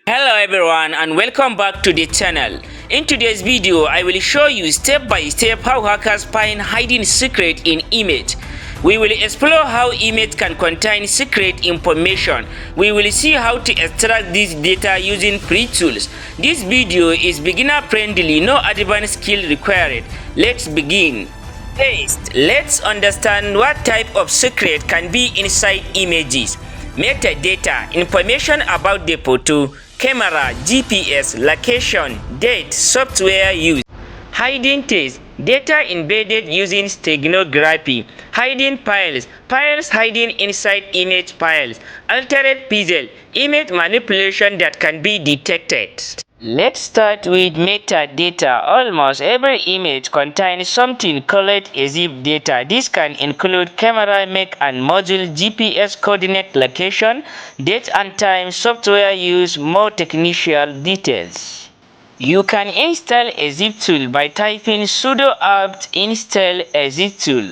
Hello everyone and welcome back to the channel. In today's video, I will show you step by step how hackers find hidden secret in image. We will explore how image can contain secret information. We will see how to extract this data using free tools. This video is beginner friendly, no advanced skill required. Let's begin. First, let's understand what type of secret can be inside images. Metadata, information about the photo, camera, GPS, location, date, software use. Hidden text, data embedded using steganography. Hidden files, files hidden inside image files. Altered pixel, image manipulation that can be detected. Let's start with metadata. Almost every image contains something called EXIF data. This can include camera make and module, GPS coordinate location, date and time, software use, more technical details. You can install EXIF tool by typing sudo apt install EXIF tool.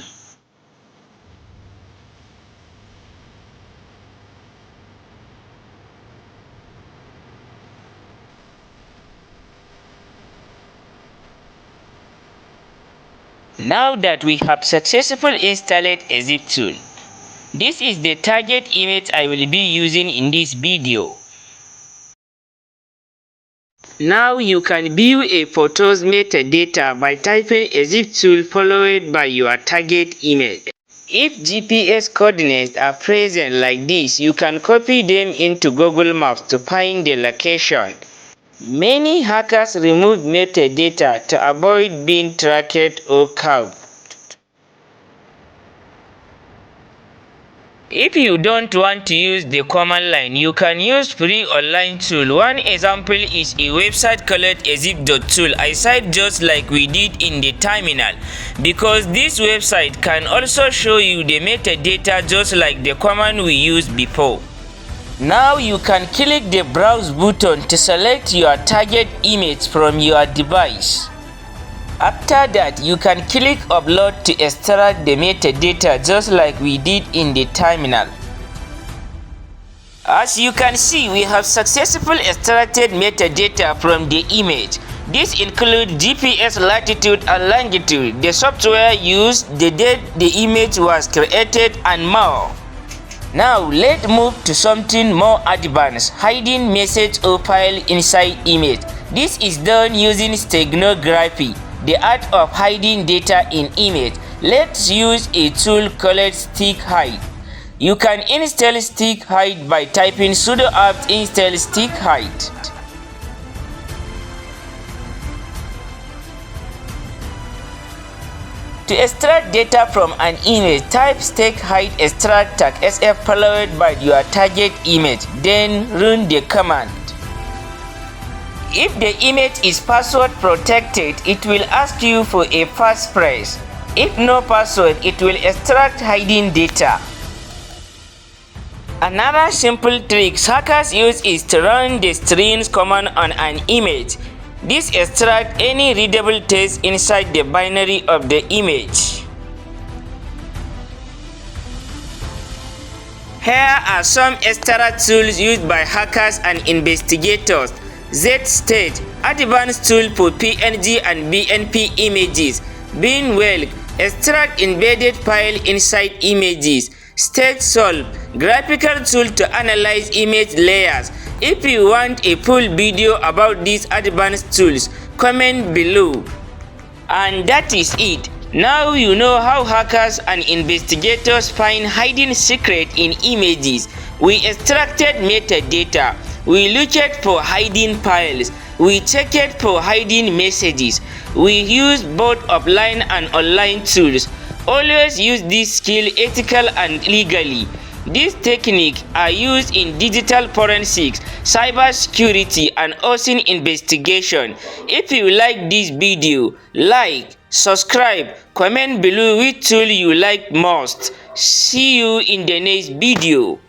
Now that we have successfully installed EXIF tool, this is the target image I will be using in this video. Now you can view a photo's metadata by typing EXIF tool followed by your target image. If GPS coordinates are present like this, you can copy them into Google Maps to find the location. Many hackers remove metadata to avoid being tracked or caught. If you don't want to use the command line, you can use free online tool. One example is a website called exif.tool. I cite just like we did in the terminal, because this website can also show you the metadata just like the command we used before. Now you can click the browse button to select your target image from your device. After that, you can click upload to extract the metadata just like we did in the terminal. As you can see, we have successfully extracted metadata from the image. This includes GPS latitude and longitude, the software used, the date the image was created, and more. Now let's move to something more advanced, hiding message or file inside image. This is done using steganography, the art of hiding data in image. Let's use a tool called stick hide. You can install stick hide by typing sudo apt install stick hide. To extract data from an image, type stick hide extract tag sf followed by your target image, then run the command. If the image is password protected, it will ask you for a passphrase. If no password, it will extract hidden data. Another simple trick hackers use is to run the strings command on an image. This extracts any readable text inside the binary of the image. Here are some extra tools used by hackers and investigators. Z-State, advanced tool for PNG and BNP images. Binwell, extract embedded file inside images. StateSolve, graphical tool to analyze image layers. If you want a full video about these advanced tools, comment below. And that is it. Now you know how hackers and investigators find hidden secrets in images. We extracted metadata. We looked for hidden files. We checked for hidden messages. We used both offline and online tools. Always use this skill ethically and legally. These techniques are used in digital forensics, cybersecurity, and OSINT investigation. If you like this video, like, subscribe, comment below which tool you like most. See you in the next video.